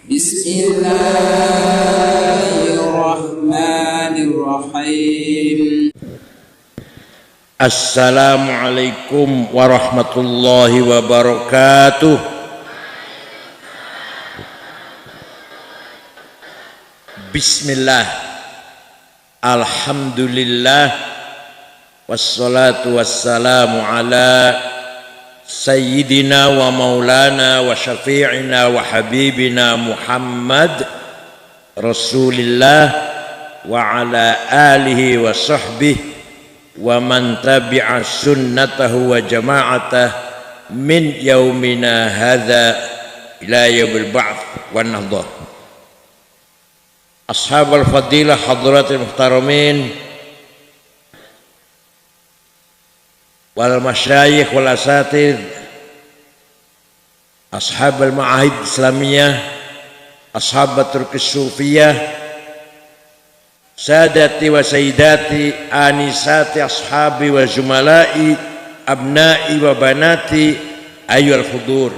Bismillahirrahmanirrahim. Assalamualaikum warahmatullahi wabarakatuh. Bismillah, alhamdulillah, wassalatu wassalamu ala sayyidina wa maulana wa syafi'ina wa habibina Muhammad Rasulillah wa ala alihi wa sahbihi wa man tabi'a sunnatahu wa jama'atah min yaumina hadha ila yaumil ba'ts wan nahdhah. Ashabul fadilah hadratil muhtaramin wal masyayikh wal asatidh, ashabul ma'ahid islamiyah, ashabat turkis sufiyah, sadati wa sayyidati, anisati ashabi wa zumalai, abnai wa banati, ayyuhal hudur.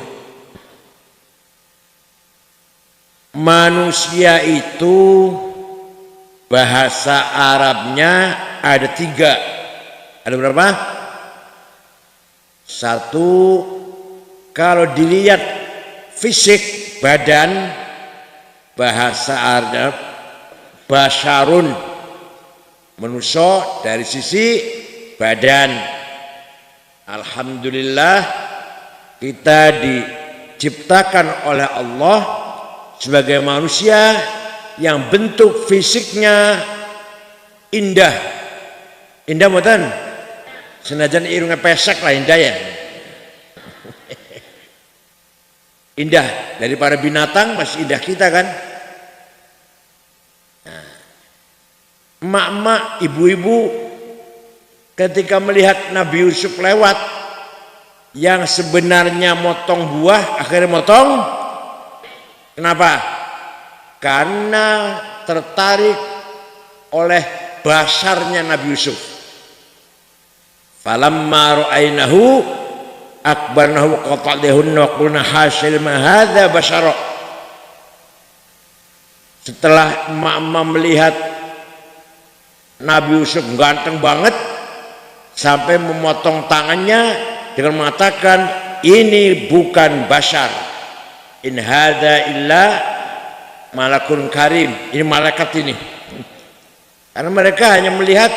Manusia itu bahasa Arabnya ada tiga. Ada berapa? Satu, kalau dilihat fisik badan, bahasa Arab basyarun, manusia dari sisi badan. Alhamdulillah, kita diciptakan oleh Allah sebagai manusia yang bentuk fisiknya indah. Indah mboten? Senajan irungnya pesek lah indah ya. Indah dari para binatang masih indah kita kan. Emak-emak, ibu-ibu ketika melihat Nabi Yusuf lewat yang sebenarnya motong buah akhirnya motong. Kenapa? Karena tertarik oleh basarnya Nabi Yusuf. Falamma ra'ainahu akbarnahu qata'dahunna wa qulna hasil ma hadza basyara. Setelah emak-emak melihat Nabi Yusuf ganteng banget sampai memotong tangannya dengan mengatakan ini bukan basyar. In hadza illa malakun karim. Ini malaikat ini. Karena mereka hanya melihat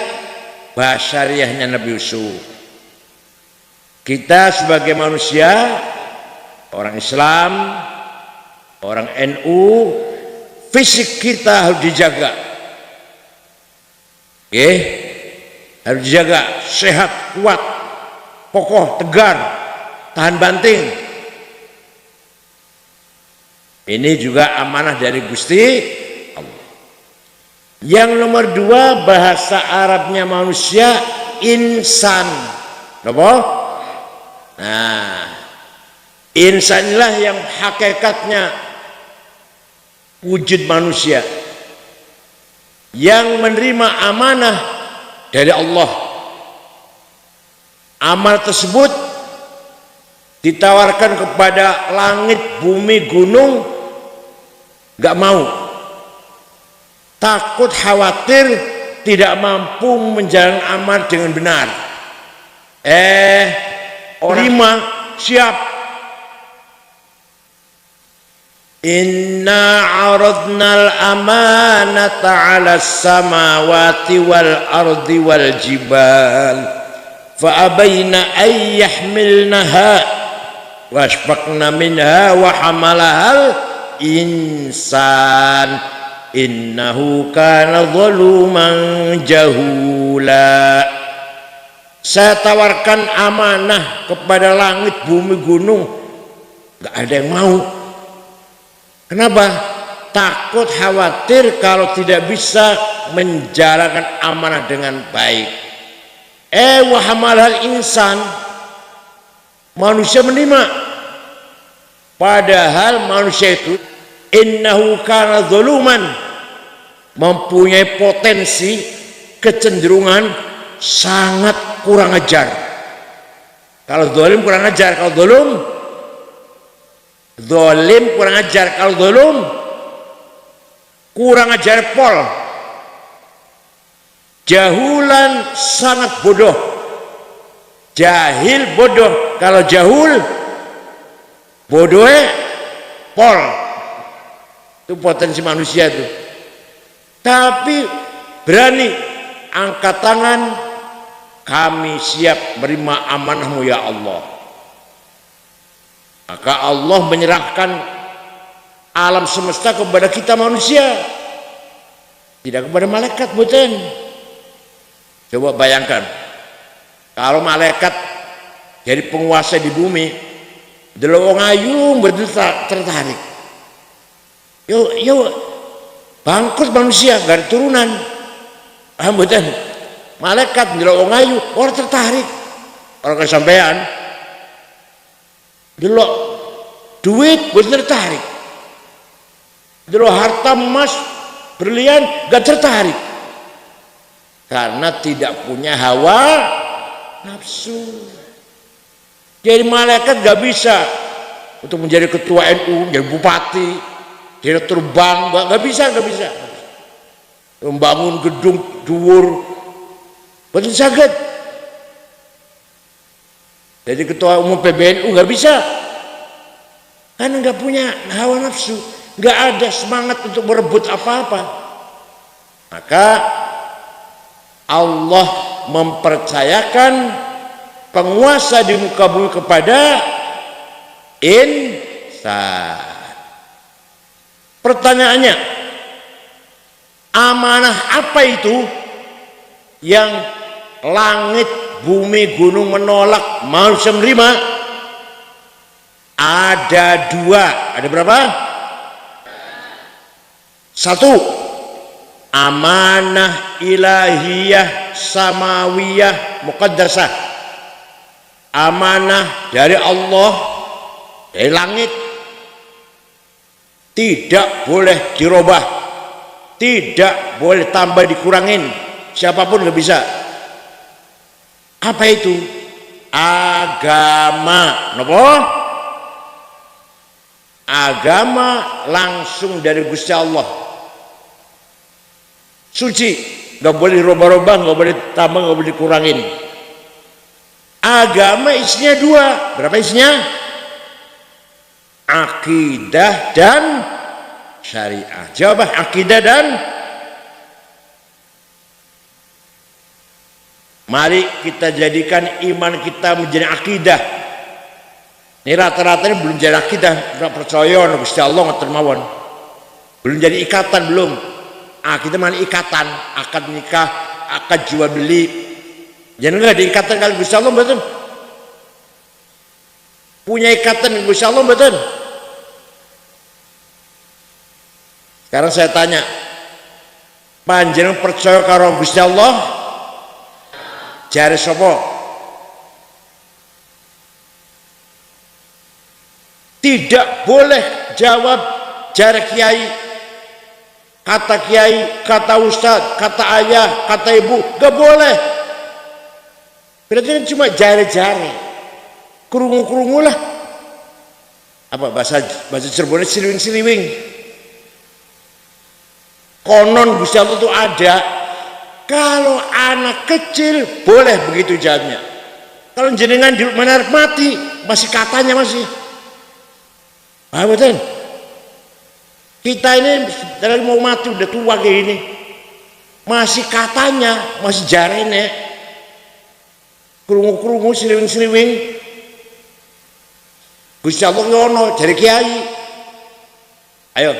basyariahnya Nabi Yusuf. Kita sebagai manusia, orang Islam, orang NU, fisik kita harus dijaga. Harus dijaga, sehat, kuat, kokoh, tegar, tahan banting. Ini juga amanah dari Gusti Allah. Yang nomor dua, bahasa Arabnya manusia insan. Apa? Nah, insan inilah yang hakikatnya wujud manusia yang menerima amanah dari Allah. Amal tersebut ditawarkan kepada langit, bumi, gunung, gak mau, takut khawatir tidak mampu menjalankan amal dengan benar. Lima, siap. Inna aradnal amanata 'alas samawati wal ardi wal jibal fa abaina ay yahmilnaha wasfaqna minha wa hamalahal insan innahu kana zaluman jahula. Saya tawarkan amanah kepada langit, bumi, gunung, gak ada yang mau. Kenapa? Takut khawatir kalau tidak bisa menjalankan amanah dengan baik. Wa hamalahal insan, manusia menerima, padahal manusia itu innahu kana zaluman, mempunyai potensi kecenderungan sangat kurang ajar. Kalau zalim kurang ajar, kalau zalim kurang ajar, kalau zalim kurang ajar pol, jahulan sangat bodoh, jahil bodoh, kalau jahul bodohnya pol. Itu potensi manusia itu. Tapi berani angkat tangan, kami siap menerima amanahmu ya Allah. Maka Allah menyerahkan alam semesta kepada kita manusia, tidak kepada malaikat. Betul. Coba bayangkan kalau malaikat jadi penguasa di bumi, delok wong ayu berdusta tertarik. Yuk bangkrut manusia, gak ada turunan. Betul. Malaikat delok wong ayu, orang tertarik. Orang kesampean delok duit, betul tertarik. Delok harta emas berlian, gak tertarik, karena tidak punya hawa nafsu. Jadi malaikat gak bisa untuk menjadi ketua NU, jadi bupati, direktur bank, gak bisa. Membangun gedung dhuwur, betul saged. Jadi ketua umum PBNU gak bisa, karena gak punya hawa nafsu, gak ada semangat untuk merebut apa-apa. Maka Allah mempercayakan penguasa di muka bumi kepada insan. Pertanyaannya, amanah apa itu yang langit, bumi, gunung menolak, manusia menerima? Ada dua. Ada berapa? Satu, amanah ilahiyah samawiyah muqaddasah. Amanah dari Allah, dari langit, tidak boleh dirubah, tidak boleh tambah dikurangin, siapapun nggak bisa. Apa itu? Agama. Napa? Agama langsung dari Gusti Allah, suci, nggak boleh dirubah-rubah, nggak boleh tambah, nggak boleh dikurangin. Agama isinya dua. Berapa isinya? Akidah dan syariah. Jawab, akidah dan. Mari kita jadikan iman kita menjadi akidah. Ini rata-rata ini belum jadi akidah, nggak percaya Gusti Allah ngoten mawon. Belum jadi ikatan, belum. Kita mana ikatan, akad nikah, akad jual beli. Jangan nggak diikatan kali Gusti Allah, betul. Punya ikatan dengan Gusti Allah, betul. Sekarang saya tanya, panjenengan percaya karo Gusti Allah? Jare sapa? Tidak boleh jawab jare kiai, kata kiai, kata ustad, kata ayah, kata ibu, gak boleh. Berarti cuma jare-jare, kerungu-kerungu lah. Apa bahasa Cirebonnya, siliwing-siliwing. Konon Gusti Allah itu ada. Kalau anak kecil boleh begitu jawabnya. Kalau jenengan di mana mati, masih katanya masih. Betul. Kita ini dari mau mati udah tua kayak gini, masih katanya, masih jarene, kerungu-kerungu, siliwing-siliwing. Gusti Allah ngono dari kiai. Ayo,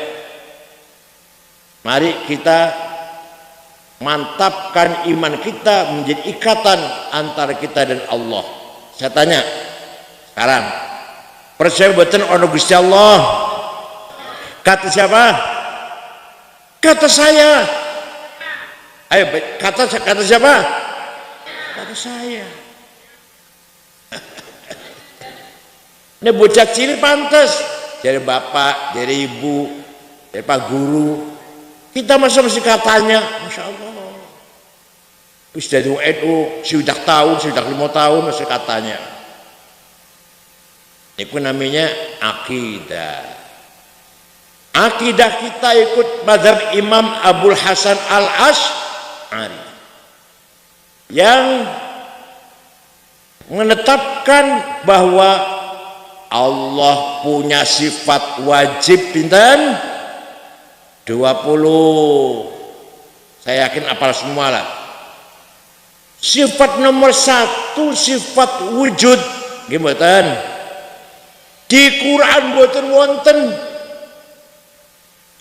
mari kita mantapkan iman kita menjadi ikatan antara kita dan Allah. Saya tanya sekarang, percaya betul ono Gusti Allah? Kata siapa? Kata saya. Ayo, kata siapa? Kata saya. Ini bocah cilik pantas dari bapak, dari ibu, dari pak guru. Kita masih katanya, masya Allah. Sudah di NU, sudah tahun, sudah 5 tahun masih katanya. Itu namanya akidah. Akidah kita ikut mazhab Imam Abul Hasan Al-Asy'ari yang menetapkan bahwa Allah punya sifat wajib pinten 20. Saya yakin apal semua lah. Sifat nomor 1 sifat wujud gimana? Di Quran boten wonten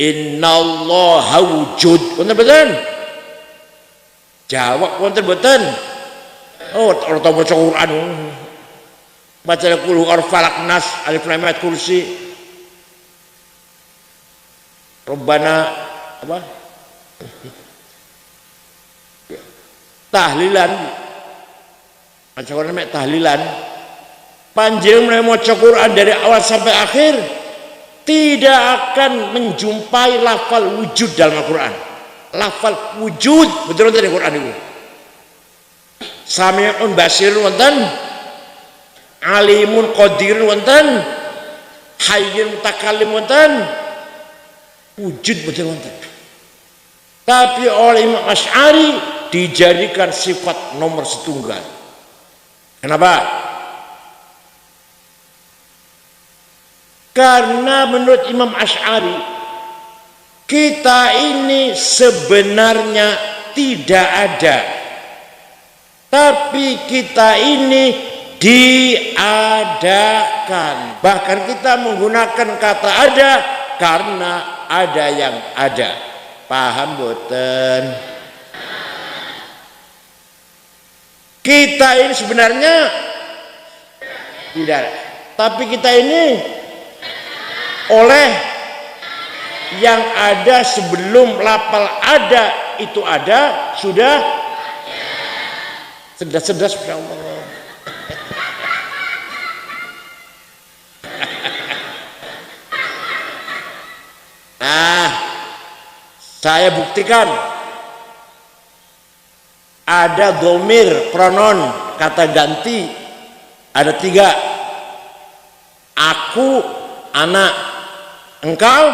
innallaha wujud wonten boten? Jawab wonten boten? Oh, orang tahu baca Quran, baca Qul huwallahu falaq nas alif lam mim kursi, Rabbana apa? Tahlilan, baca Quran mek tahlilan. Panjenengan maca Quran dari awal sampai akhir tidak akan menjumpai lafal wujud dalam Al-Quran. Lafal wujud betul dari Quran itu. Sami'un basirun wonten, alimun qadirun wonten, hayyun mutakallim wonten, wujud betul wonten. Tapi oleh Imam Asy'ari dijadikan sifat nomor setunggal. Kenapa? Karena menurut Imam Asy'ari kita ini sebenarnya tidak ada, tapi kita ini diadakan. Bahkan kita menggunakan kata ada karena ada yang ada. Paham boten? Kita ini sebenarnya tidak, tapi kita ini oleh yang ada sebelum lafal ada itu ada sudah cerdas-cerdas, Masya Allah. Nah, saya buktikan ada dhamir pronoun kata ganti ada 3. Aku, anak, engkau,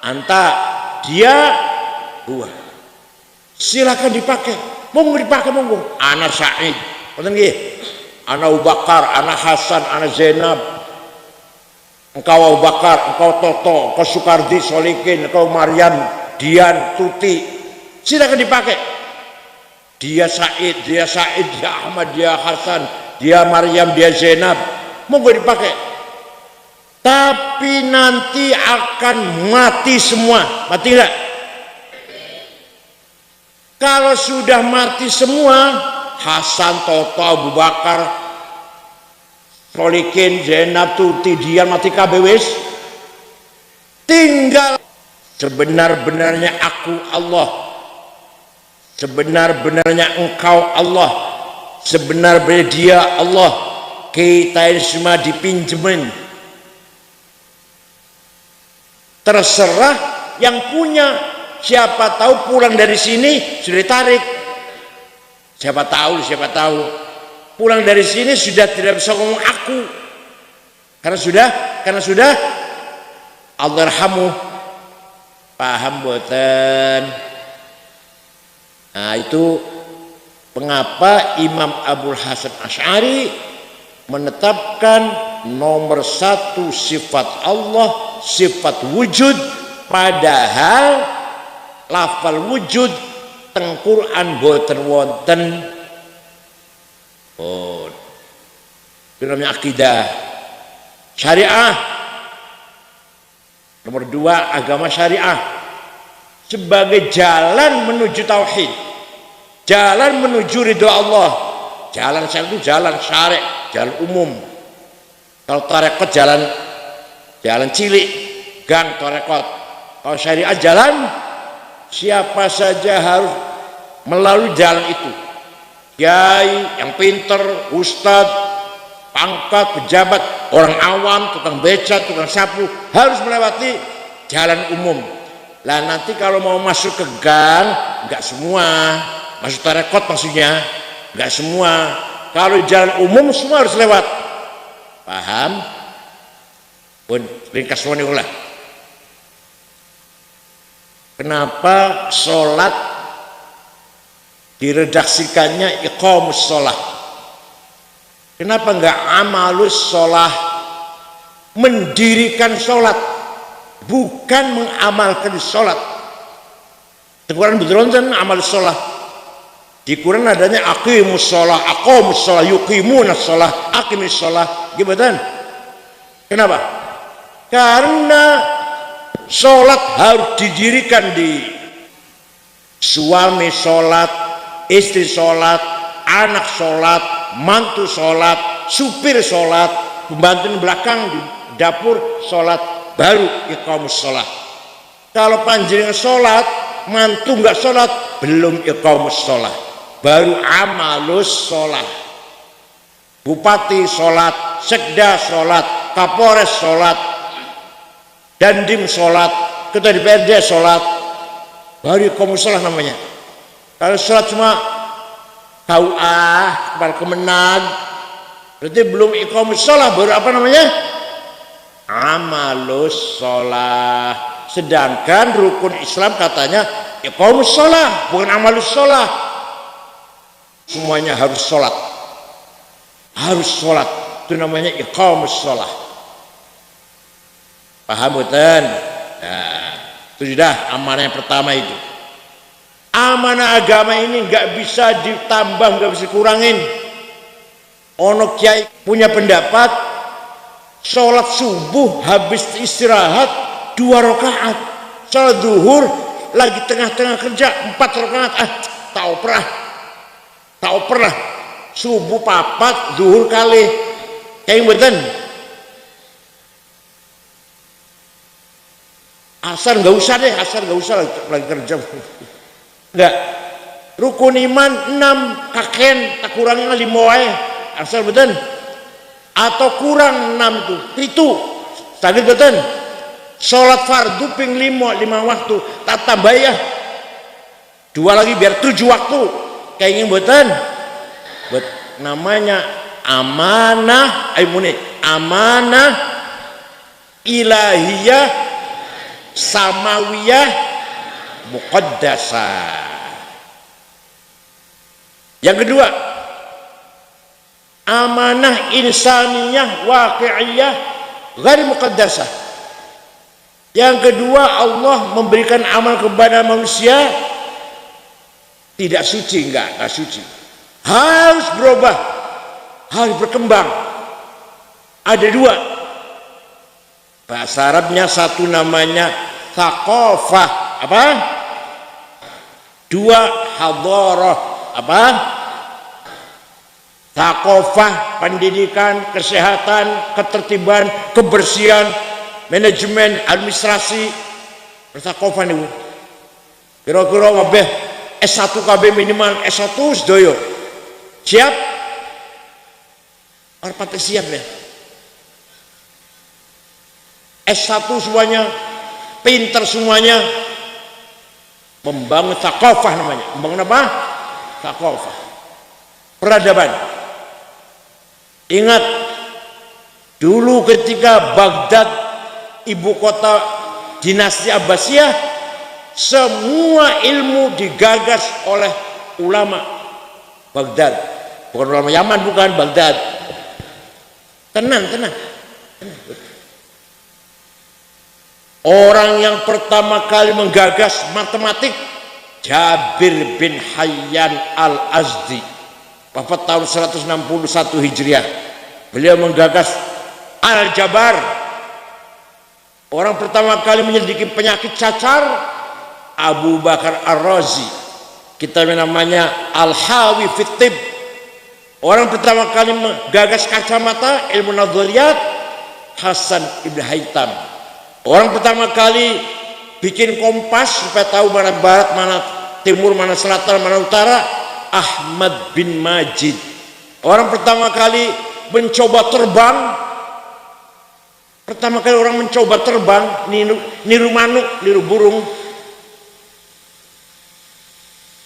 anta, dia, gua. Silakan dipakai. Monggo dipakai monggo. Ana Said, ngoten nggih. Ana Abu Bakar, ana Hasan, ana Zainab. Engkau Abu Bakar, engkau Toto, engkau Sukardi, Solikin, engkau Maryam, Dian, Tuti. Silakan dipakai. Dia Said, dia Ahmad, dia Hasan, dia Maryam, dia Zainab. Monggo dipakai. Tapi nanti akan mati semua. Mati enggak? Kalau sudah mati semua, Hasan, Toto, Abu Bakar, Solikin, Zainab, Tuti, dia mati kabeh wis. Tinggal sebenar-benarnya aku Allah, sebenar-benarnya engkau Allah, sebenar-benarnya dia Allah. Kita ini semua dipinjemin. Terserah yang punya. Siapa tahu pulang dari sini sudah ditarik. Siapa tahu pulang dari sini sudah tidak bisa ngomong aku. Karena sudah Allah yarhamu. Paham boten? Nah, itu mengapa Imam Abul Hasan Asy'ari menetapkan nomor 1 sifat Allah, sifat wujud, padahal lafal wujud teng Quran boten wonten. Oh, itu namanya akidah syariah. Nomor 2, agama syariah sebagai jalan menuju tauhid, jalan menuju ridho Allah. Jalan syariah itu jalan syar'i, jalan umum. Kalau tarekat jalan cilik, gang tarekat. Kalau syariah jalan, siapa saja harus melalui jalan itu. Kiai yang pinter, ustadz, pangkat, pejabat, orang awam, tukang beca, tukang sapu harus melewati jalan umum. Lah nanti kalau mau masuk ke gang, enggak semua. Masuk tarekat maksudnya, enggak semua. Kalau jalan umum semua harus lewat. Paham? Pun ringkas lah. Kenapa sholat diredaksikannya iqamus sholah? Kenapa enggak amalus sholah? Mendirikan sholat, bukan mengamalkan sholat. Di Quran betul-betul amal sholah. Di Quran adanya aqimus sholah, aqamus sholah, yuqimunas sholah, aqimis sholah. Gimana? Kenapa? Karena sholat harus didirikan di suami sholat, istri sholat, anak sholat, mantu sholat, supir sholat, pembantu belakang di dapur sholat, baru iqamus sholat. Kalau panjenengan sholat, mantu nggak sholat, belum iqamus sholat, baru amalus sholat. Bupati sholat, sekda sholat, kapolres sholat, dandim sholat, ketua DPRD sholat, baru iqamus sholat namanya. Kalau sholat cuma KUA, kepala Kemenag, berarti belum iqamus sholat, baru apa namanya? Amalus sholat. Sedangkan rukun Islam katanya iqamus sholat, bukan amalus sholat. Semuanya harus sholat, harus sholat, itu namanya iqamus sholat. Paham betul? Nah, itu sudah amanah yang pertama itu. Amanah agama ini nggak bisa ditambah, nggak bisa kurangin. Ono kiai punya pendapat sholat subuh habis istirahat 2 rakaat, sholat zuhur lagi tengah-tengah kerja 4 rakaat. Tahu pernah subuh papat, zuhur kali, kayak beten. Asar nggak usah deh, lagi kerja. Enggak. Rukun iman 6 kaken, tak kurangnya 5 wae. Asal beten. Atau kurang 6 tuh, itu sakit beten. Sholat fardu ping 5 waktu, tak tambah ya 2 lagi biar 7 waktu, kayak ingin beten. Namanya amanah, amanah ilahiyah samawiyah muqaddasah. Yang kedua, amanah insaniyah waqi'iyah ghair muqaddasah. Yang kedua, Allah memberikan amal kepada manusia tidak suci, enggak suci. Harus berubah, harus berkembang. Ada 2. Bahasa Arabnya satu namanya thaqafah, apa? 2 hadarah, apa? Thaqafah, pendidikan, kesehatan, ketertiban, kebersihan, manajemen, administrasi. Thaqafah niku. Kira-kira ngabeh S1 KB minimal, S1 sedoyo. Siap? Orang pati siap ya. S1 semuanya, pinter semuanya, membangun thaqafah namanya. Membangun apa? Thaqafah, peradaban. Ingat dulu ketika Baghdad ibu kota dinasti Abbasiyah, semua ilmu digagas oleh ulama Baghdad, bukan ulama Yaman, bukan, Baghdad. Tenang. Orang yang pertama kali menggagas matematik Jabir bin Hayyan al-Azdi, wafat tahun 161 Hijriah. Beliau menggagas Al-Jabar. Orang pertama kali menyelidiki penyakit cacar Abu Bakar Ar-Razi, kitabnya namanya Al-Hawi fit Tib. Orang pertama kali menggagas kacamata ilmu nadhariyat Hasan Ibn Haytham. Orang pertama kali bikin kompas supaya tahu mana barat, mana timur, mana selatan, mana utara, Ahmad bin Majid. Orang pertama kali mencoba terbang, pertama kali orang mencoba terbang, niru manuk, niru burung,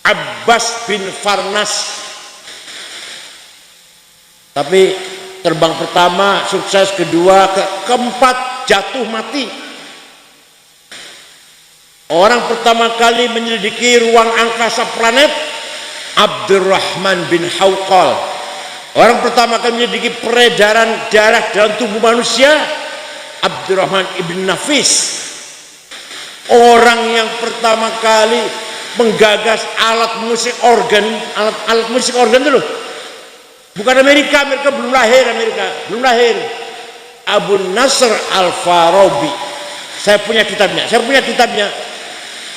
Abbas bin Farnas. Tapi terbang pertama sukses, kedua, keempat jatuh mati. Orang pertama kali menyelidiki ruang angkasa planet Abdurrahman bin Hawqal. Orang pertama kali menyelidiki peredaran darah dalam tubuh manusia Abdurrahman ibn Nafis. Orang yang pertama kali menggagas alat musik organ, alat musik organ dulu. Bukan Amerika belum lahir. Abu Nasr Al-Farabi. Saya punya kitabnya.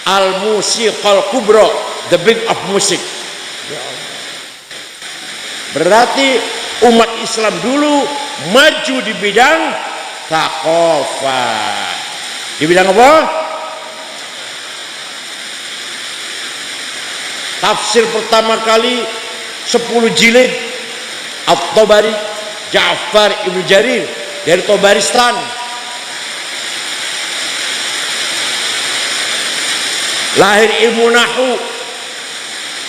Al-Musiqal Kubra, The Book of Music. Berarti umat Islam dulu maju di bidang thaqafah. Di bidang apa? Tafsir pertama kali 10 jilid At-Tabari, Ja'far Ibn Jarir dari Tabaristan. Lahir ilmu nahu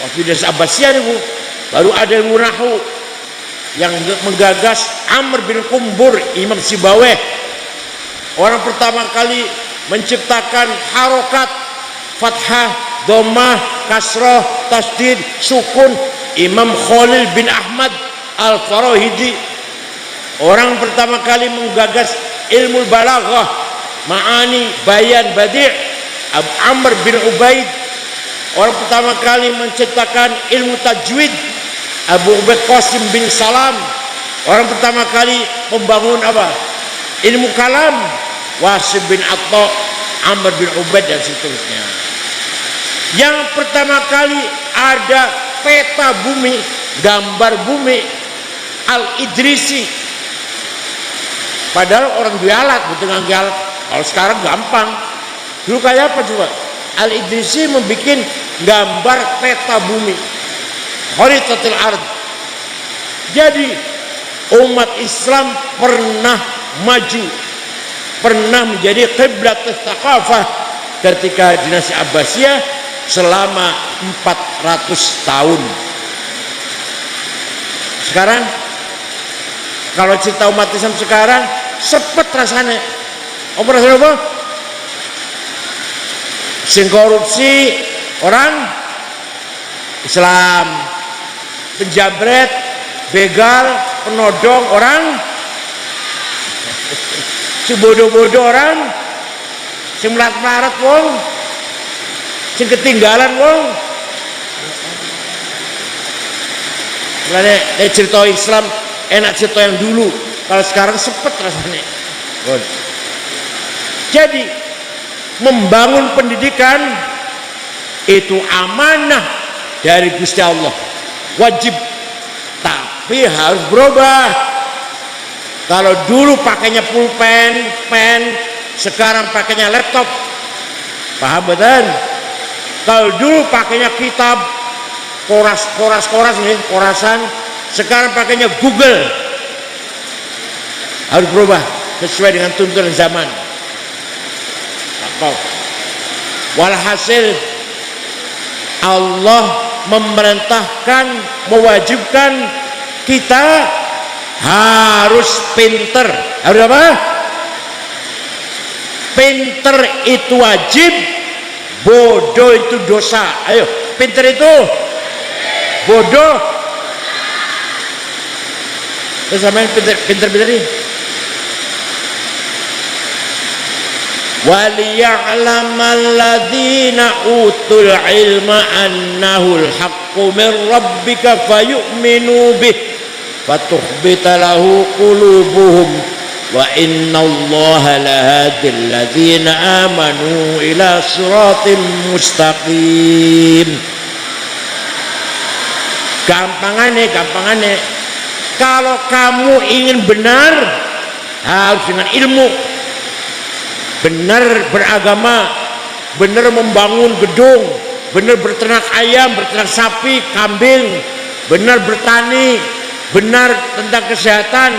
waktu di Abbasiyah itu baru ada ilmu nahu yang menggagas Amr bin Kumbur, Imam Sibaweh. Orang pertama kali menciptakan harokat, fathah, dhammah, kasrah, tasdid, sukun, Imam Khalil bin Ahmad Al-Farahidi. Orang pertama kali menggagas ilmu balaghah, ma'ani, bayan, badi', Amr bin Ubaid. Orang pertama kali menciptakan ilmu tajwid, Abu Ubaid Qasim bin Salam. Orang pertama kali membangun apa? Ilmu kalam, Wasim bin Atta, Amr bin Ubaid dan seterusnya. Yang pertama kali ada peta bumi, gambar bumi, Al-Idrisi. Padahal orang dialat, betul nggak dialat. Kalau sekarang gampang. Dulu kayak apa coba? Al-Idrisi membuat gambar peta bumi, Kharitatul Ard. Jadi umat Islam pernah maju, pernah menjadi qiblat tsaqafah ketika dinasti Abbasiyah selama 400 tahun. Sekarang kalau cerita umat Islam sekarang sepet rasanya. Apa rasanya apa? Sing korupsi orang Islam, penjabret, begal, penodong orang, si bodoh-bodoh orang, si melarat-melarat wong, si ketinggalan wong. Makanya cerita Islam enak cerita yang dulu, kalau sekarang sepet rasanya. Jadi membangun pendidikan itu amanah dari Gusti Allah, wajib, tapi harus berubah. Kalau dulu pakainya pulpen, pen, sekarang pakainya laptop, paham betul? Kalau dulu pakainya kitab, koras nih, korasan, sekarang pakainya Google. Harus berubah sesuai dengan tuntunan zaman. Walhasil Allah memerintahkan, mewajibkan kita harus pinter. Harus apa? Pinter itu wajib, bodoh itu dosa. Ayo, pinter itu bodoh. Terus sama yang pinter ini. وَلِيَعْلَمَ الَّذِينَ أُوتُوا الْعِلْمَ أَنَّهُ الْحَقُّ مِنْ رَبِّكَ فَيُؤْمِنُوا بِهِ فَتُخْبِتَ لَهُ قُلُوبُهُمْ وَإِنَّ اللَّهَ لَهَادِي الَّذِينَ آمَنُوا إِلَى صِرَاطٍ مُسْتَقِيمٍ. Gampangannya, kalau kamu ingin benar harus dengan ilmu. Benar beragama, benar membangun gedung, benar berternak ayam, berternak sapi, kambing, benar bertani, benar tentang kesehatan.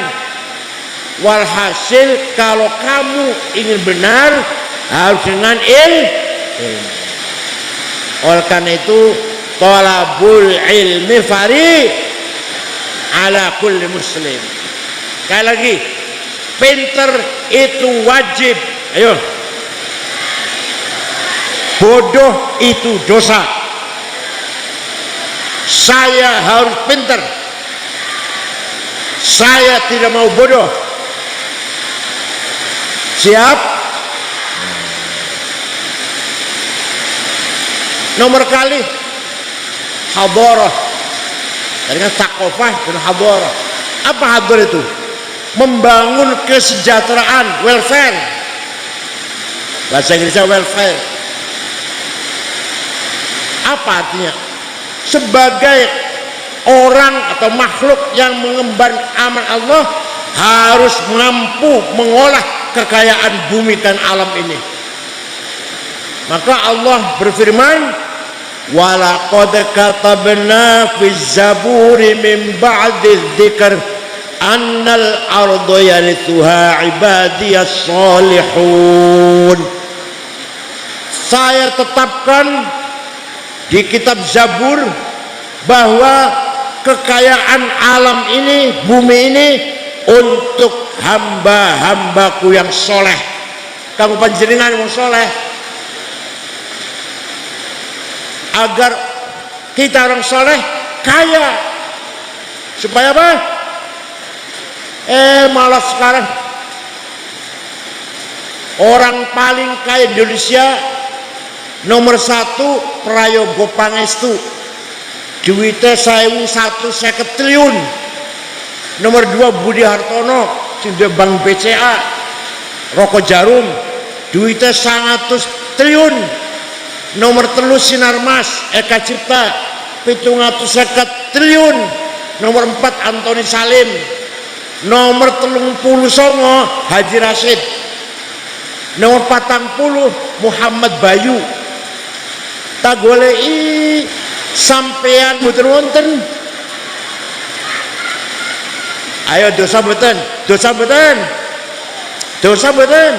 Walhasil kalau kamu ingin benar harus dengan ilmu. Oleh karena itu thalabul ilmi fari ala kulli muslim. Sekali lagi, pinter itu wajib. Ayo, bodoh itu dosa. Saya harus pintar. Saya tidak mau bodoh. Siap? Nomor kali hadarah. Tadi kan takofah dan hadarah. Apa hadarah itu? Membangun kesejahteraan, welfare. Bahasa Inggrisnya welfare. Apa artinya? Sebagai orang atau makhluk yang mengemban amal Allah harus mampu mengolah kekayaan bumi dan alam ini. Maka Allah berfirman, walaqad katabna fi zaburi min ba'di dzikr annal arda yarithuha ibadiyas salihun. Saya tetapkan di kitab Zabur bahwa kekayaan alam ini, bumi ini untuk hamba-hambaku yang soleh. Kamu panjenengan yang soleh, agar kita orang soleh kaya. Supaya apa? Malah sekarang orang paling kaya di Indonesia nomor 1 Prayogo Pangestu, duitnya 1.150 triliun. Nomor 2 Budi Hartono, sudah Bank BCA, Rokok Jarum, duitnya 100 triliun. Nomor 3 Sinarmas Eka Cipta, 750 triliun. Nomor 4 Antoni Salim. Nomor 39 Haji Rashid. Nomor 40 Muhammad Bayu. Tak golei sampean mboten wonten. Ayo dosa mboten, dosa mboten, dosa mboten.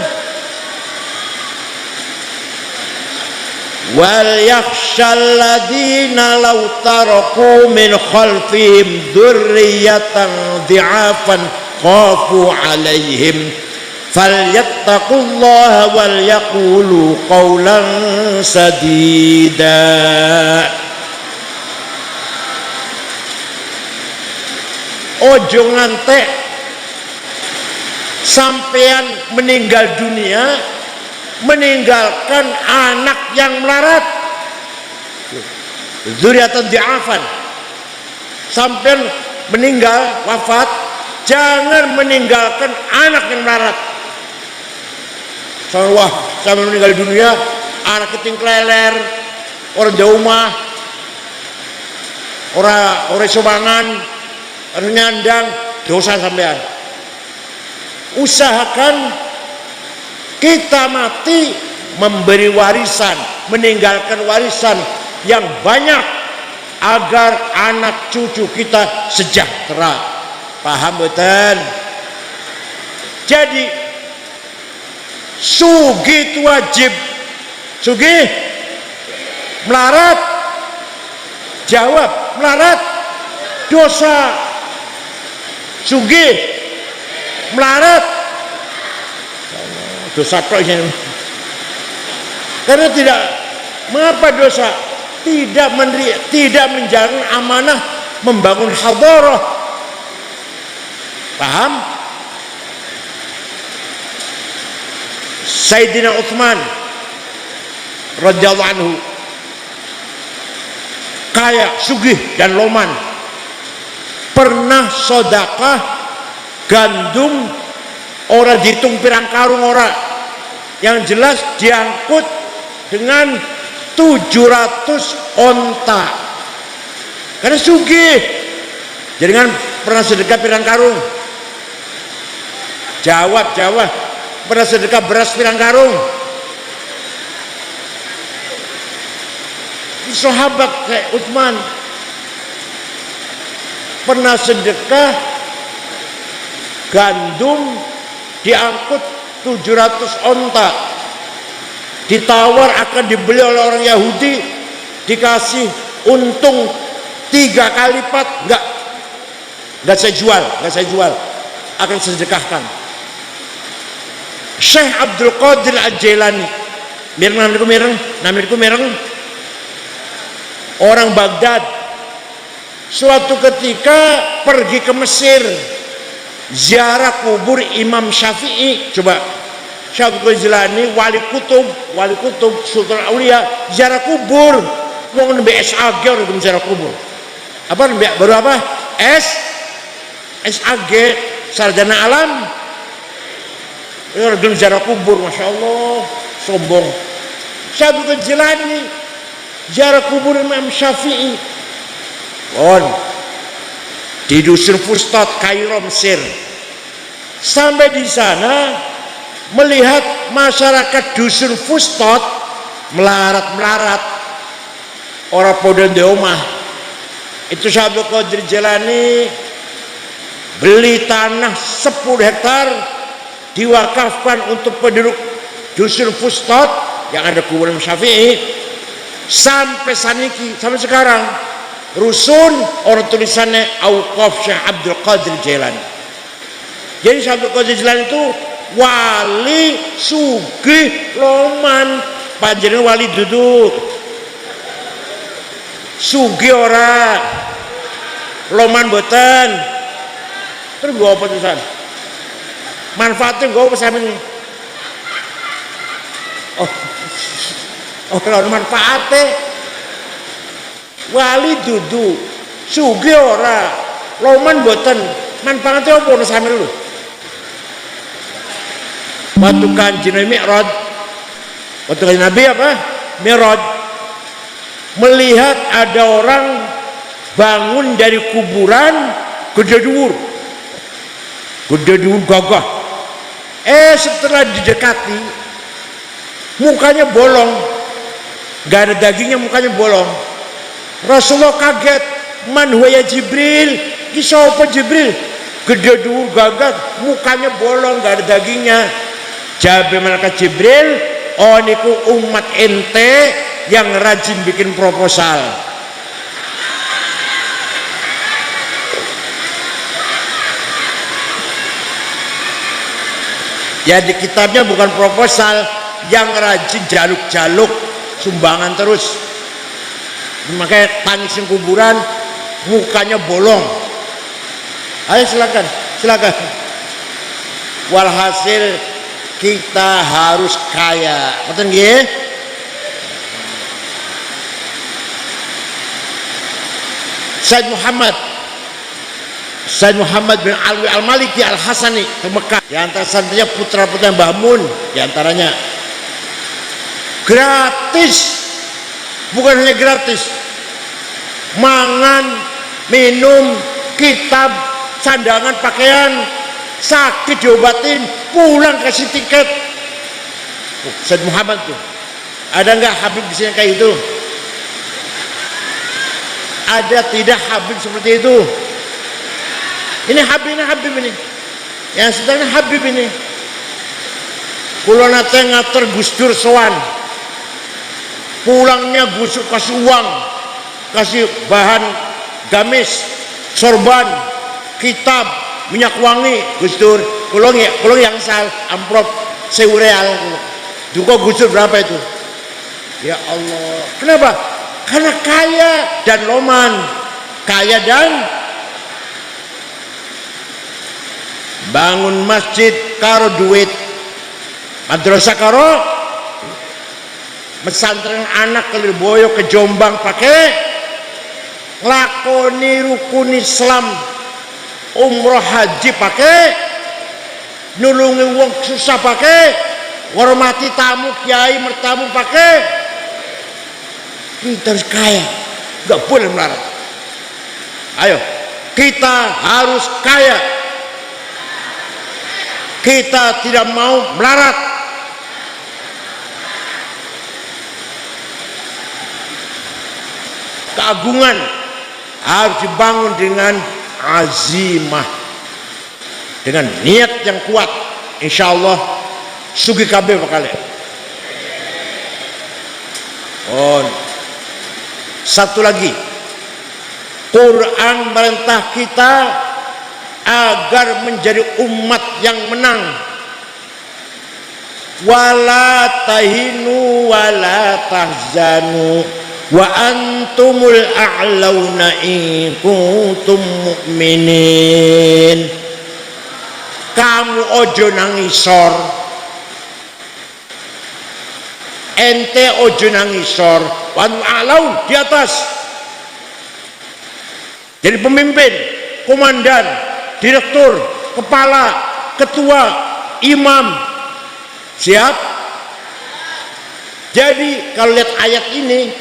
Wal yakhshal ladina law taraku min khalfihim dzurriyyatan dhi'afan khafu 'alaihim falyattaqullaha wal yaqulu qawlan sadida. Ojo ngantek sampean meninggal dunia meninggalkan anak yang melarat, dzurriatan di'afan. Sampean meninggal wafat, jangan meninggalkan anak yang melarat. Wah, sampai meninggal dunia anak keting kleler, orang jauh mah, orang sobangan, orang nyandang, dosa sampean. Usahakan kita mati memberi warisan, meninggalkan warisan yang banyak agar anak cucu kita sejahtera. Paham betul? Jadi sugih itu wajib. Sugih melarat, jawab melarat dosa. Sugih melarat dosa tohnya. Karena tidak, mengapa dosa? Tidak menjalankan amanah membangun hadarah. Paham? Sayyidina Utsman radhiyallahu anhu kaya, sugih dan loman, pernah sedekah gandum ora dihitung pirang karung ora, yang jelas diangkut dengan 700 onta karena sugih. Jadi kan pernah sedekah pirang karung? Jawab. Pernah sedekah beras pirang karung? Sahabat kayak Utsman pernah sedekah gandum diangkut 700 onta, ditawar akan dibeli oleh orang Yahudi, dikasih untung 3 kali lipat. Enggak saya jual, akan sedekahkan. Syekh Abdul Qadir Al-Jailani mireng orang Baghdad suatu ketika pergi ke Mesir ziarah kubur Imam Syafi'i. Coba Syaikhul Jilani wali kutub Sultan Aulia ziarah kubur, mau nembe SAG orang ziarah kubur apa baru apa SAG sarjana alam orang ziarah kubur. Masya Allah sombong. Syaikhul Jilani ziarah kubur Imam Syafi'i di dusun Fustat Kairo Mesir. Sampai di sana melihat masyarakat dusun Fustat melarat orang podo di omah. Itu Syaikhul Qadir Jilani beli tanah 10 hektar diwakafkan untuk penduduk dusun Fustat yang ada kuburan Syafi'i. Sampai saniki, sampai sekarang rusun orang tulisannya Auqaf Syekh Abdul Qadir Jilani. Jadi Syekh Abdul Qadir Jilani itu wali sugih loman, panjenengan wali duduk sugih ora loman boten. Terus gua apa tulisan manfaatnya gua apa sama ini kalau manfaatnya wali duduk sugih ora loman boten, manfaatnya apa sama lu. Waktu Kanjeng Mi'raj, waktu Kanjeng Nabi apa? Mi'raj, melihat ada orang bangun dari kuburan gede dhuwur gagah. Setelah didekati mukanya bolong, gak ada dagingnya, mukanya bolong. Rasulullah kaget, man huwa ya Jibril, kisah apa Jibril? Gede dhuwur gagah, mukanya bolong, gak ada dagingnya. Jawab malaikat Jibril, oh niku umat ente yang rajin bikin proposal. Ya di kitabnya bukan proposal, yang rajin jaluk-jaluk sumbangan terus. Makanya panising kuburan mukanya bolong. Ayo silakan. Walhasil kita harus kaya, betul nggih? Said Muhammad bin Alwi Al-Maliki Al-Hasani ke Mekah, di antara santrinya putra-putra Mbah Mun, di antaranya gratis, bukan hanya gratis, mangan, minum, kitab, sandangan, pakaian, sakit diobatin, pulang kasih tiket. Said Muhammad tuh, ada nggak Habib di sini kayak itu? Ada tidak Habib seperti itu? Ini Habib ini, yang sedang Habib ini. Kulo nate ngatur Gus Dur sowan, pulangnya Gus Dur kasih uang, kasih bahan gamis, sorban, kitab, minyak wangi. Gus Dur, kulo yang sal amplop 1.000 real. Juga Gus Dur berapa itu? Ya Allah, kenapa? Karena kaya dan loman, kaya dan bangun masjid karo duit, madrasah karo, mesantren anak ke Lirboyo ke Jombang pakai, nglakoni rukun Islam, umroh haji pakai, nulungi wong susah pakai, hormati tamu kiai mertamu pakai. Kita harus kaya, nggak boleh melarat. Ayo, kita harus kaya. Kita tidak mau melarat. Keagungan harus dibangun dengan azimah, dengan niat yang kuat. Insya Allah sugi kabeh bakal. Satu lagi, Quran merintah kita agar menjadi umat yang menang. wala tahinu wala tahzanu wa antumul a'launa in kuntum mu'minin. Kamu ojo nangisor, ente ojo nangisor, wan a'laun di atas. Jadi pemimpin, komandan, direktur, kepala, ketua, imam, siap. Jadi kalau lihat ayat ini,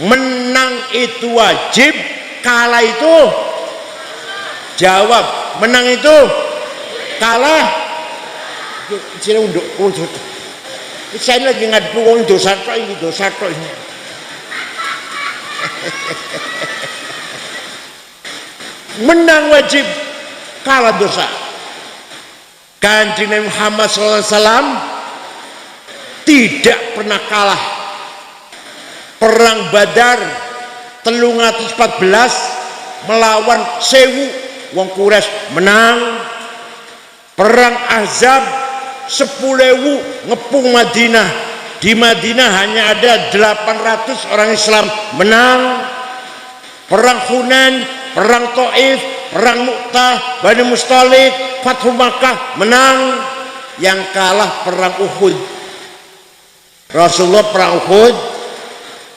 menang itu wajib, kalah itu jawab. Menang itu kalah. Sini unduk. Saya lagi ngadu wong dosa tok ini, dosa tok ini. Menang wajib, kalah dosa. Kanjeng Nabi Muhammad SAW tidak pernah kalah. Perang Badar 314 melawan 1000 wong Quraisy menang. Perang Ahzab 10.000 ngepung Madinah. Di Madinah hanya ada 800 orang Islam, menang. Perang Hunain, perang Taif, perang Mu'tah, Bani Mustalik, Fathu Makkah, menang. Yang kalah perang Uhud. Rasulullah perang Uhud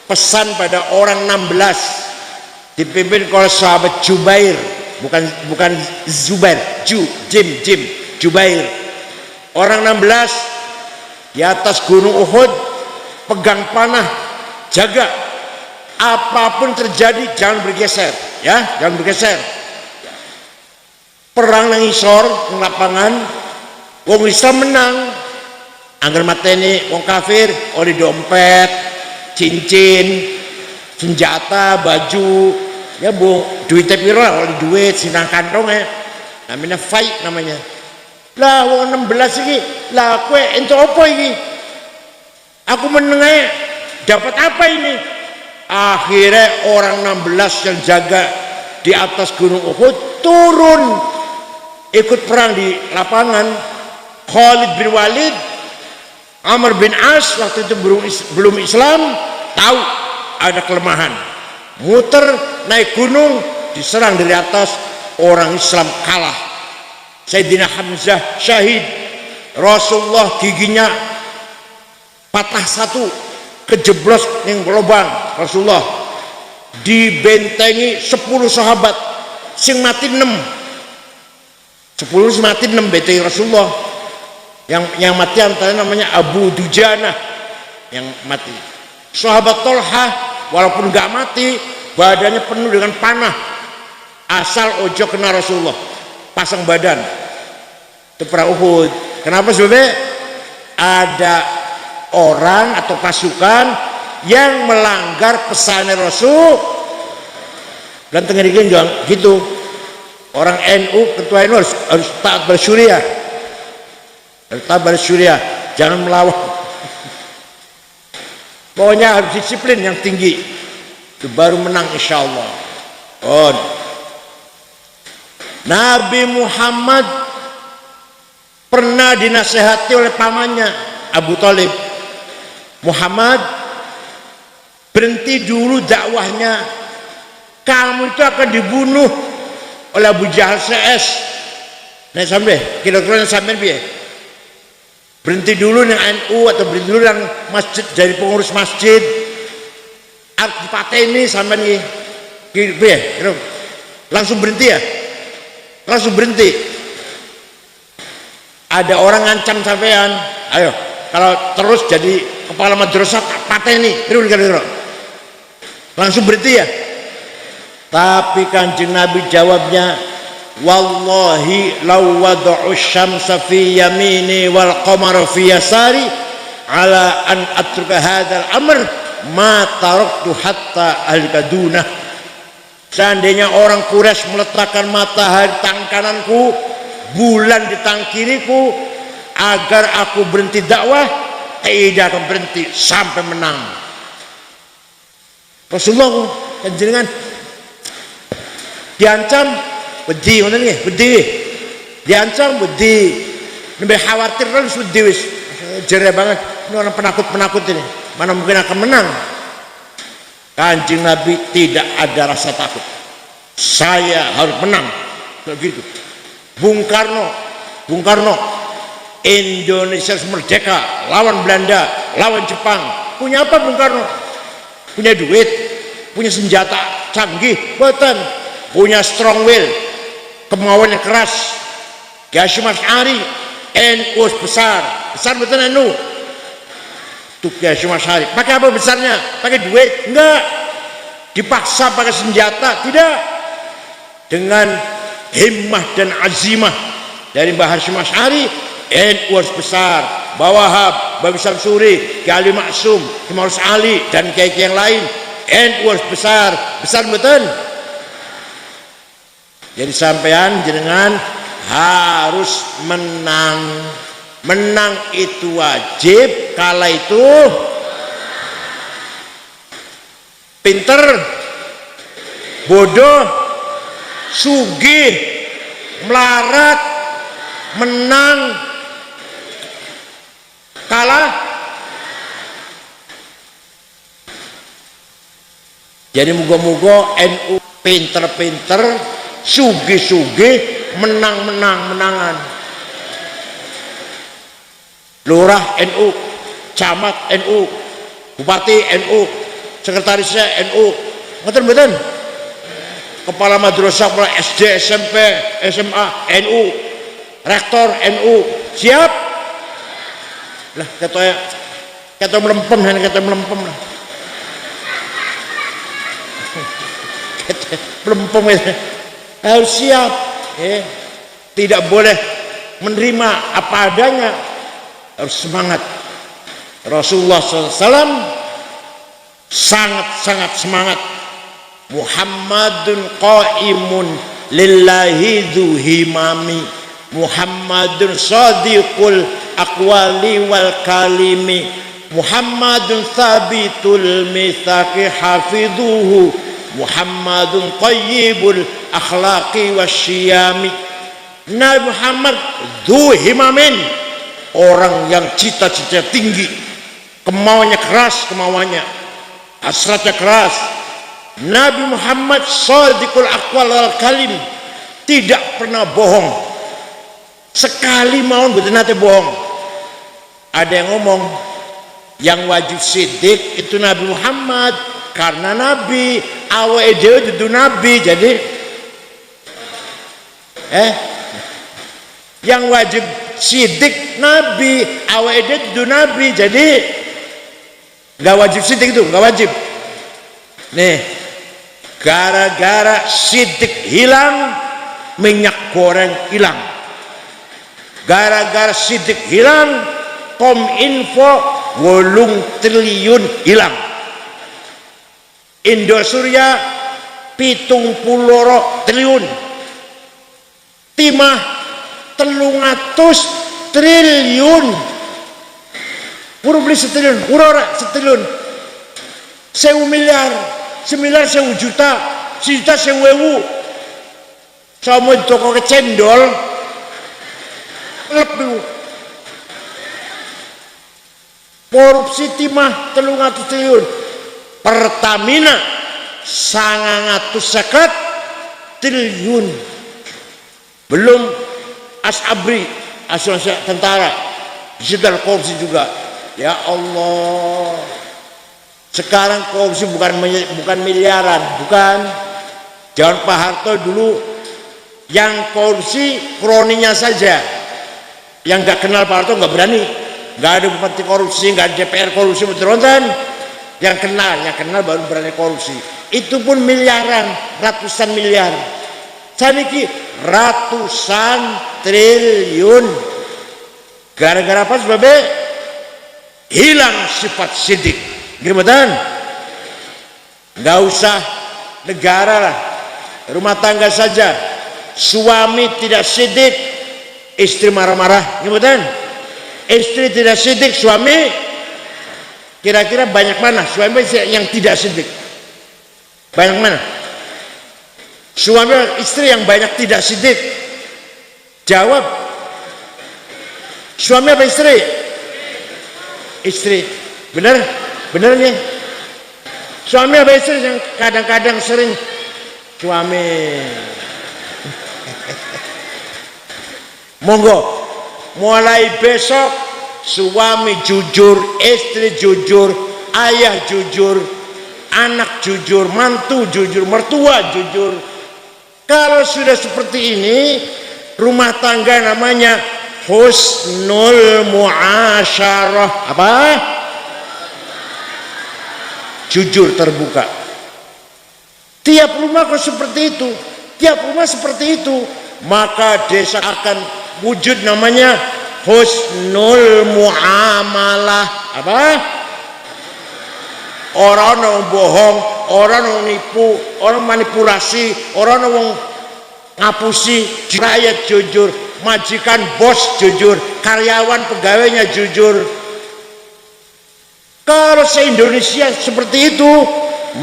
pesan pada orang 16 dipimpin oleh sahabat Jubair, bukan Zubair, Jim Jubair. Orang 16 di atas gunung Uhud, pegang panah, jaga apapun terjadi jangan bergeser, ya, jangan bergeser. Perang nang isor, nang lapangan, wong Islam menang. Angger mateni wong kafir, oleh dompet, cincin, senjata, baju, ya bu, duitnya piro oleh duit, sinang kantongnya, namanya fight namanya. Lah wong 16 iki, lah kowe ento apa iki? Aku menengah dapat apa ini? Akhirnya orang 16 yang jaga di atas gunung Uhud turun ikut perang di lapangan. Khalid bin Walid, Amr bin As waktu itu belum Islam, tahu ada kelemahan, muter naik gunung, diserang dari atas, orang Islam kalah. Sayyidina Hamzah syahid, Rasulullah giginya patah satu, kejeblos ning lubang. Rasulullah dibentengi 10 sahabat, sing mati 6, 10 mati 6 bentengi Rasulullah. Yang mati antara namanya Abu Dujana yang mati. Sahabat Tolha walaupun gak mati, badannya penuh dengan panah, asal ojo kena Rasulullah, pasang badan. Itu perang Uhud. Kenapa? Sebabnya ada orang atau pasukan yang melanggar pesan Rasul. Dan tengerikan juga gitu. Orang NU, ketua NU harus taat bersyuriah. Taat bersyuriah, jangan melawan. Pokoknya harus disiplin yang tinggi, itu baru menang insya Allah. Oh. Nabi Muhammad pernah dinasehati oleh pamannya Abu Thalib. Muhammad, berhenti dulu dakwahnya, kamu itu akan dibunuh oleh Abu Jahal CS. Nah sampai kira-kira sampai biar berhenti dulu yang NU atau berhenti dulu yang masjid, jadi pengurus masjid, harus dipateni sampai nih, langsung berhenti ya, langsung berhenti. Ada orang ngancam sampean, ayo kalau terus jadi kepala madrasah pateni, langsung berhenti ya. Tapi Kanjeng Nabi jawabnya, wallahi law wada'u syamsa fi yamini wal qamara fi yasari ala an atruka hadzal amr ma taraktu hatta alkaduna. Seandainya orang Quraisy meletakkan matahari tangan kananku, bulan di tangan kiriku, agar aku berhenti dakwah, tidak akan berhenti sampai menang. Rasulullah kanjenengan diancam wedi ngoten nggih, wedi. Diancam wedi. Nembe khawatir terus wedi wis. Jerai banget, ini orang penakut-penakut ini, mana mungkin akan menang. Kanjeng Nabi tidak ada rasa takut, saya harus menang, begitu. Bung Karno, Indonesia merdeka, lawan Belanda, lawan Jepang. Punya apa Bung Karno? Punya duit, punya senjata canggih, buatan, punya strong will, kemauannya keras. Kiai Hasyim Asy'ari, NU besar betul NU. Tuh Kiai Hasyim Asy'ari, pakai apa besarnya? Pakai duit? Enggak. Dipaksa pakai senjata? Tidak. Dengan himmah dan azimah dari Mbah Hasyim Asy'ari, NU harus besar. Mbah Wahab, Mbah Samsuri, Kiai Ali Maksum, Imam Ali dan kiai yang lain, NU harus besar betul. Jadi sampean jenengan harus menang itu wajib, kalah itu pinter, bodoh, sugih, melarat, menang, kalah. Jadi muga-muga NU pinter-pinter, sugih-sugih, menangan. Lurah NU, camat NU, bupati NU, sekretarisnya NU, ngoten-ngoten. Kepala madrasah, kepala SD, SMP, SMA NU, rektor NU, siap. Lah kata melempem lah. Melempem itu harus siap. Tidak boleh menerima apa adanya, harus semangat. Rasulullah SAW sangat semangat. Muhammadun qaimun lillahi dhu himami, Muhammadun sadiqul aqwali wal kalimi, Muhammadun thabitul mitsaqi hafidhuhu, Muhammadun tayyibul akhlaqi wasyiyami. Nabi Muhammad dhu himamin, orang yang cita-cita tinggi, kemauannya keras, hasratnya keras. Nabi Muhammad shadiqul aqwal wal kalim, tidak pernah bohong. Sekali mau betul nanti bohong. Ada yang ngomong yang wajib sidik itu Nabi Muhammad, karena Nabi awake dhewe dudu Nabi. Jadi yang wajib sidik Nabi, awake dhewe dudu Nabi. Jadi nggak wajib sidik, itu nggak wajib. Nih, gara-gara sidik hilang, minyak goreng hilang. Gara-gara sidik hilang, Kominfo 8 triliun hilang. Indosuria 70 triliun. Timah 300 triliun. Urung beli setriliun, urora setriliun. 1.000 miliar, 1.000 juta, 1.000 sama toko kecendol lebih. Korupsi timah 300 triliun. Pertamina 950 triliun. Belum Asabri, asuransi tentara, digital korupsi juga. Ya Allah, sekarang korupsi bukan miliaran, bukan. Jangan Pak Harto dulu yang korupsi kroninya saja, yang nggak kenal Pak Harto nggak berani. Nggak ada bupati korupsi, nggak ada DPR korupsi, betul kan? Yang kenal baru berani korupsi. Itu pun miliaran, ratusan miliar. Saniki ratusan triliun. Gara-gara apa sebabnya? Hilang sifat sidik. Gimana? Nggak usah negara lah, rumah tangga saja. Suami tidak sidik, istri marah-marah. Gimana? Istri tidak sidik, suami kira-kira banyak mana suami yang tidak sidik? Banyak mana? Suami istri yang banyak tidak sidik. Jawab. Suami apa istri? Istri. Bener? Bener nih? Suami apa istri yang kadang-kadang sering suami. Monggo, mulai besok suami jujur, istri jujur, ayah jujur, anak jujur, mantu jujur, mertua jujur. Kalau sudah seperti ini, rumah tangga namanya husnul muasyarah. Apa? Jujur terbuka. Tiap rumah kalau seperti itu, tiap rumah seperti itu, maka desa akan wujud namanya husnul muamalah. Apa? Orang yang bohong, orang yang nipu, orang manipulasi, orang yang ngapusi, rakyat jujur, majikan bos jujur, karyawan pegawainya jujur. Kalau se-Indonesia seperti itu,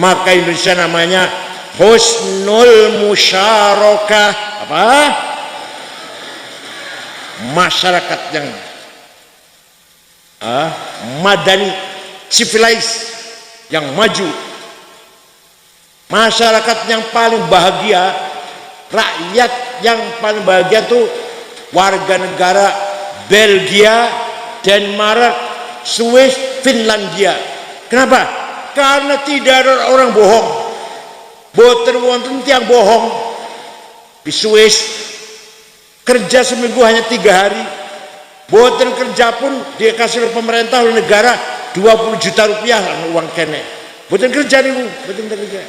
maka Indonesia namanya husnul musyarakah. Apa? Masyarakat yang madani, civilized, yang maju. Masyarakat yang paling bahagia, rakyat yang paling bahagia itu warga negara Belgia, Denmark, Swiss, Finlandia. Kenapa? Karena tidak ada orang bohong. Boten wonten tiang bohong. Di Swiss kerja seminggu hanya 3 hari. Boten kerja pun dikasih oleh pemerintah, oleh negara 20 juta rupiah uang kene. Boten kerja nih bu, boten kerja.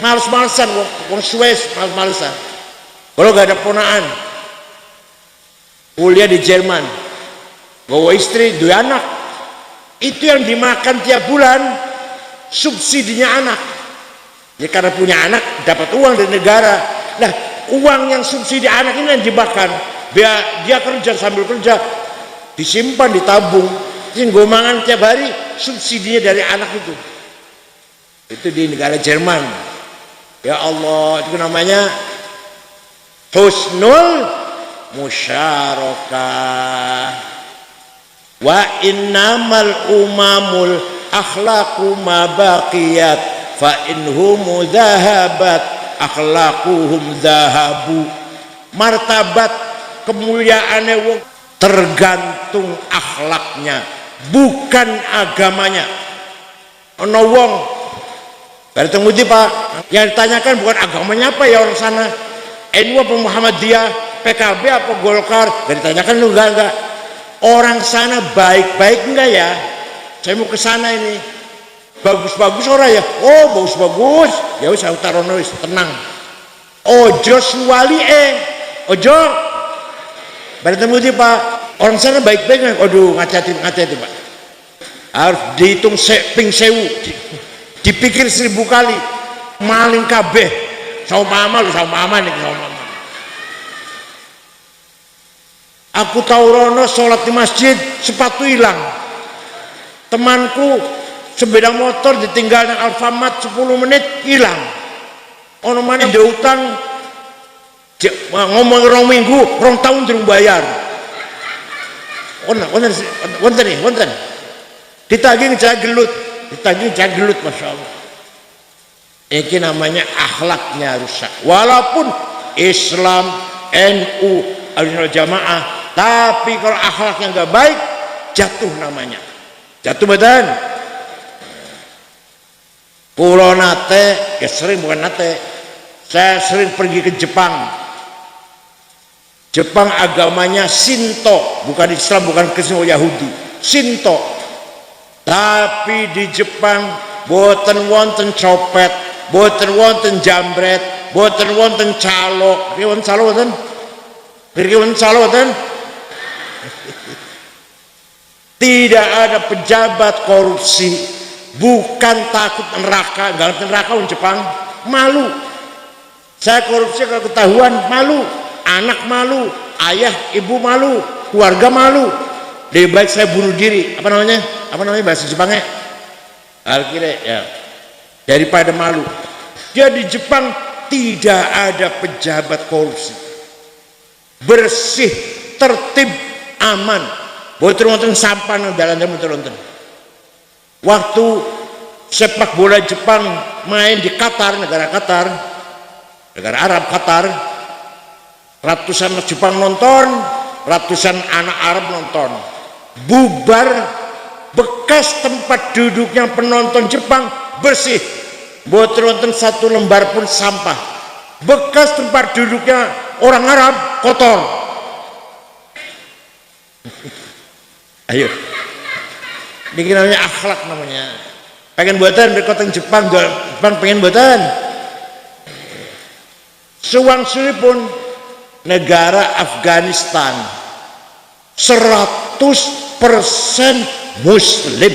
Males-malesan, wong Swiss males-malesan. Kalau gak ada ponaan, kuliah di Jerman, bawa istri, 2 anak, itu yang dimakan tiap bulan subsidinya anak. Ya karena punya anak dapat uang dari negara. Nah uang yang subsidi anak ini yang dimakan. Dia kerja sambil kerja, disimpan, ditabung, gomangan tiap hari subsidinya dari anak itu. Itu di negara Jerman. Ya Allah, itu namanya husnul musyarakah. Wa innamal umamul akhlaqu ma baqiyat fa inhum dhahabat akhlaquhum dhahabu. Martabat kemuliaannya wong tergantung akhlaknya, bukan agamanya. Ono wong dari temudi Pak, yang ditanyakan bukan agamanya apa ya orang sana, NU apa Muhammadiyah, PKB apa Golkar, dan ditanyakan lu enggak. Orang sana baik-baik enggak ya? Saya mau ke sana ini. Bagus-bagus orang ya? Oh bagus-bagus. Ya wis aku tarono wis tenang. Ojo suwali ojo. Pada temudi Pak, orang sana baik-baik enggak? Aduh ngati-hati Pak. Harus dihitung ping 1000. Dipikir 1000 kali. Maling kabeh. Sama mama nih sama mama. Aku tahu rono sholat di masjid, sepatu hilang. Temanku sepeda motor ditinggal di Alfamart 10 menit hilang. Ono mana di utang ngomong 2 minggu, 2 tahun durung bayar. Wonten. Ditagih jagelut, masya Allah. Ini namanya akhlaknya rusak. Walaupun Islam, NU, Ahlussunnah Jamaah, tapi kalau akhlaknya nggak baik, jatuh namanya. Jatuh badan. Pulau nate, bukan nate. Saya sering pergi ke Jepang. Jepang agamanya Shinto, bukan Islam, bukan Kristen, Yahudi. Shinto. Tapi di Jepang boten wonten copet, boten wonten jambret, boten wonten calo. Wonten calo wonten? Tidak ada pejabat korupsi. Bukan takut neraka, enggak neraka di Jepang, malu. Saya korupsi kalau ketahuan malu, anak malu, ayah ibu malu, keluarga malu. Lebih baik saya bunuh diri. Apa namanya bahasa Jepangnya? Alkire ya. Daripada malu. Jadi Jepang tidak ada pejabat korupsi. Bersih, tertib, aman. Boten wonten sampah nang dalan boten wonten. Waktu sepak bola Jepang main di Qatar, negara Arab Qatar, ratusan Jepang nonton, ratusan anak Arab nonton. Bubar, bekas tempat duduknya penonton Jepang bersih, boten wonten satu lembar pun sampah. Bekas tempat duduknya orang Arab kotor. Ayo, ini namanya akhlak namanya. Pengen buatan berkoteng Jepang pengen buatan. Sewangsulipun negara Afghanistan 100% Muslim.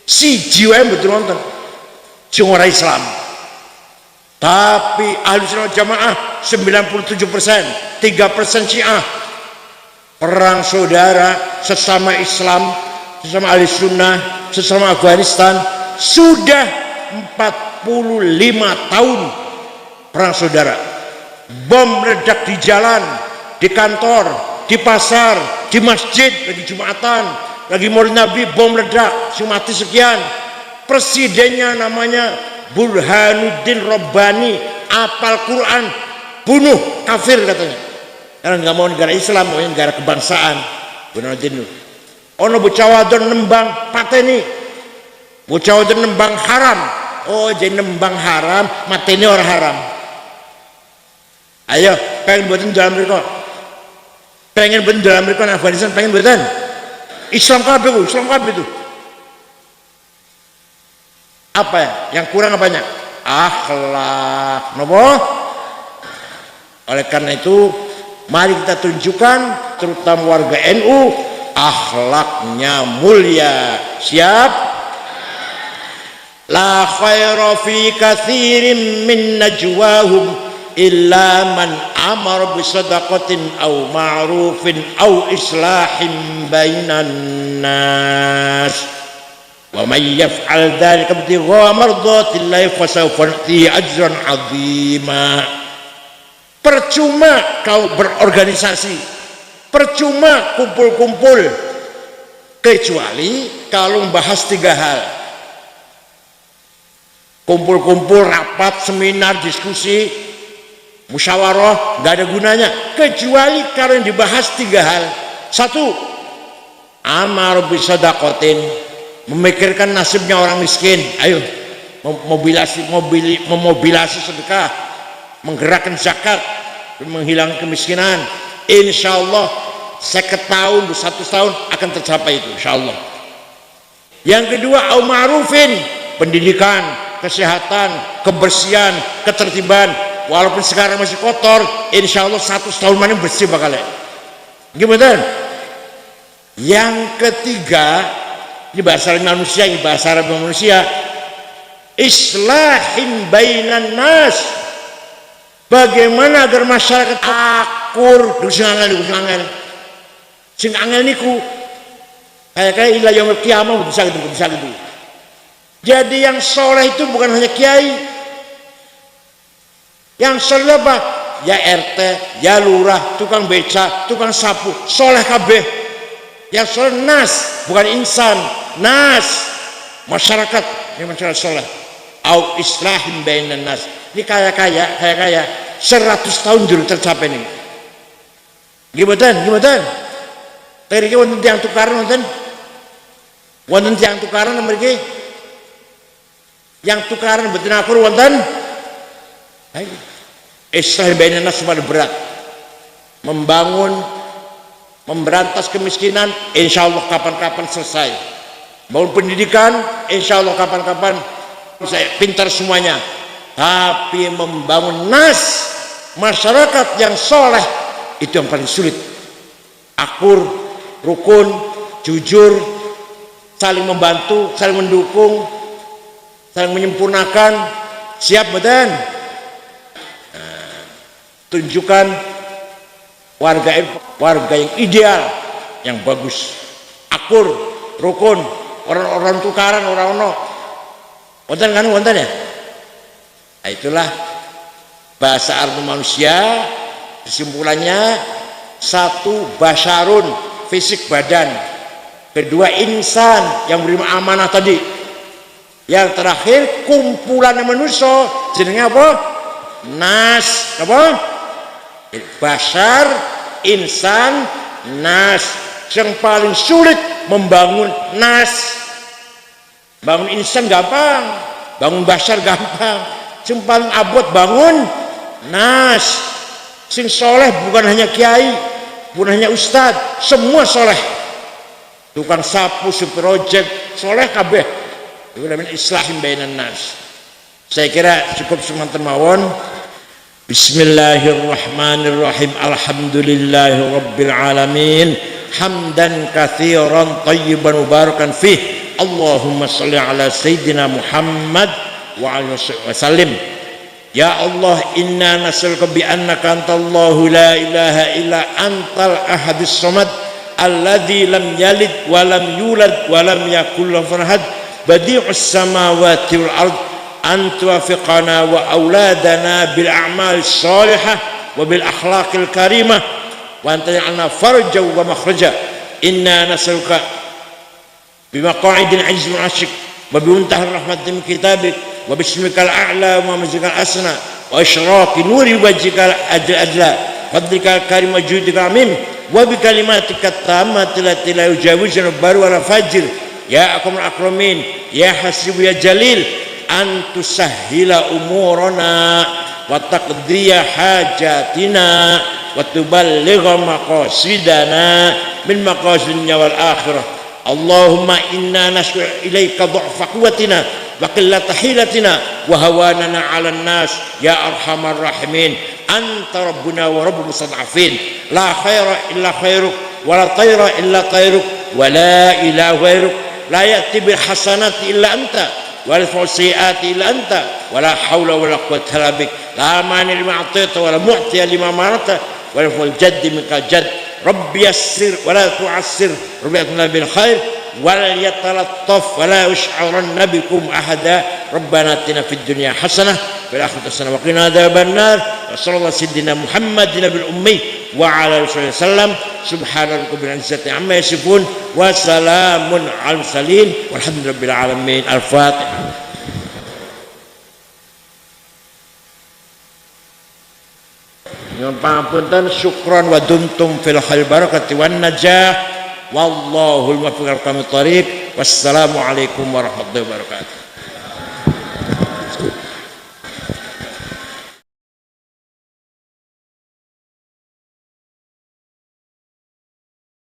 Si jiwa betul nonton, sing ora Islam. Tapi Ahlussunnah Jamaah 97%, 3% Syiah. Perang saudara sesama Islam, sesama ahli sunnah, sesama Afghanistan sudah 45 tahun perang saudara. Bom meledak di jalan, di kantor, di pasar, di masjid, lagi Jumatan, lagi Maulid Nabi, bom meledak, mati sekian. Presidennya namanya Burhanuddin Rabbani, apal Quran, bunuh kafir katanya. Karena nggak mau negara Islam, mau negara kebangsaan. Burhanuddin. Ono bocah wadon nembang pateni, bocah wadon nembang haram. Oh jadi nembang haram, mateni orang haram. Ayo, pengen buatin dalam mereka, pengen buatin dalam mereka Afghanistan, pengen buatin Islam kabeh itu. Apa ya? Yang kurang apanya? Akhlak. Nopo? Oleh karena itu, mari kita tunjukkan, terutama warga NU, akhlaknya mulia. Siap? La khaira fi katsirin min najwahum illa man amar bi sadaqatin aw ma'rufin aw islahin bainan nas. Wa may yaf'al dzalika ibtigha'a mardatillahi fasawfa nu'tihi ajran 'azima. Percuma kau berorganisasi, percuma kumpul-kumpul, kecuali kalau membahas 3 hal. Kumpul-kumpul, rapat, seminar, diskusi, musyawarah, gak ada gunanya kecuali kalau yang dibahas 3 hal. 1, amar bisadaqatin, memikirkan nasibnya orang miskin. Ayo memobilisasi sedekah, menggerakkan zakat, menghilangkan kemiskinan. Insya Allah 1 tahun, 100 tahun akan tercapai itu, insya Allah. Yang kedua, au ma'rufin, pendidikan, kesehatan, kebersihan, ketertiban. Walaupun sekarang masih kotor, insya Allah 100 tahun mana bersih bakalnya. Gimana? Yang ketiga, ini bahasa manusia, ini bahasa Arab manusia, islahin bainan nas. Bagaimana agar masyarakat akur, sing angel niku kayak ila yaumil qiyamah bisa gitu. Jadi yang soleh itu bukan hanya kiai. Yang soleh apa? Ya RT, ya lurah, tukang beca, tukang sapu, soleh kabeh. Yang soleh nas, bukan insan, nas, masyarakat, yang masyarakat soleh. Au islahin bainan nas. Ini kaya 100 tahun dulu tercapai nih. Gimana? Tadi wonten tiang tukaran wonten tiang tukaran mriki. Yang tukaran betul akur wonten. Islah bainan nas paling berat. Membangun, memberantas kemiskinan, insya Allah kapan-kapan selesai. Bangun pendidikan, insya Allah kapan-kapan saya pintar semuanya. Tapi membangun nas, masyarakat yang soleh, itu yang paling sulit. Akur, rukun, jujur, saling membantu, saling mendukung, saling menyempurnakan. Siap betul? Tunjukkan warga yang ideal, yang bagus, akur, rukun, orang tukaran, orang wonten kan wonten ya. Nah, itulah bahasa Arab manusia. Kesimpulannya, 1, basyarun fisik badan, kedua insan yang beri amanah tadi, yang terakhir kumpulan manusia jenenge apa? Nas, apa? Bashar, insan, nas. Yang paling sulit membangun nas. Bangun insan gampang, bangun bashar gampang. Yang paling abot bangun nas. Sing soleh bukan hanya kiai, bukan hanya ustad, semua soleh. Tukang sapu, supir ojek, soleh kabeh. Itu namanya islahin bainan nas. Saya kira cukup semanten mawon. Bismillahirrahmanirrahim. Alhamdulillahi rabbil alamin. Hamdan katsiran thayyiban mubarakan fih. Allahumma shalli ala sayyidina Muhammad wa alihi wasallim. Ya Allah, inna nas'aluka bi annaka antallahu la ilaha illa antal ahadus samad alladzi lam yalid wa lam yulad wa lam yakul lahu kufuwan ahad badi'us samawati wal ard an tuwaffiqana wa auladana bil a'mal salihah wa bil akhlaqil karimah wa anta ja'alna farja wa makhraja. Inna nas'aluka bimaqa'idil 'izz wal 'ashq wa bi muntahar rahmatin min kitabik wa bismikal a'la wa mazikal asna wa isyraqi nuri wajhikal adla fadlikal karim wa judikal amin wa bi kalimatika tammati allati la yujawizuna baru wala fajr. Ya akramul akramin, ya hasibu ya jalil, an tusahhila umurana wa taqdiya hajatina wa tuballigha maqasidana min maqasidnya wal akhirah. Allahumma inna nas'u ilaika dhu'fa quwwatina wa qillata hilatina wa hawanana 'alan nas ya arhamar rahimin. Anta rabbuna wa rabbul mustad'afin. La khaira illa khairuk wa la tayra illa tayruk wa la ilaha ghairuk. La ya'ti bil hasanati illa anta wa la sayyiati illa anta wa la haula wa la quwwata illa bik. La mani lima a'taita wa la mu'tiya lima manata wa la jaddi minka jadd. Rabbi yassir wa la tu'assir, Rabbi atina bil khair wa la yatalattaf wa la yush'iranna bikum ahada. Rabbana atina fid dunya hasanah wa fil akhirati hasanah wa qina adzabannar. Wa sallallahu sayyidina Muhammadin bil ummi wa ala alihi wasallam. Subhana rabbil izzati amma yasifun wa salamun alal mursalin walhamdulillahil alamin. Al-Fatihah. Nyuwun pangapunten, syukran wa dumtum fil khair barakati wan najah wallahul muwaffiq ila aqwamit thoriq. Wassalamu alaikum warahmatullahi wabarakatuh.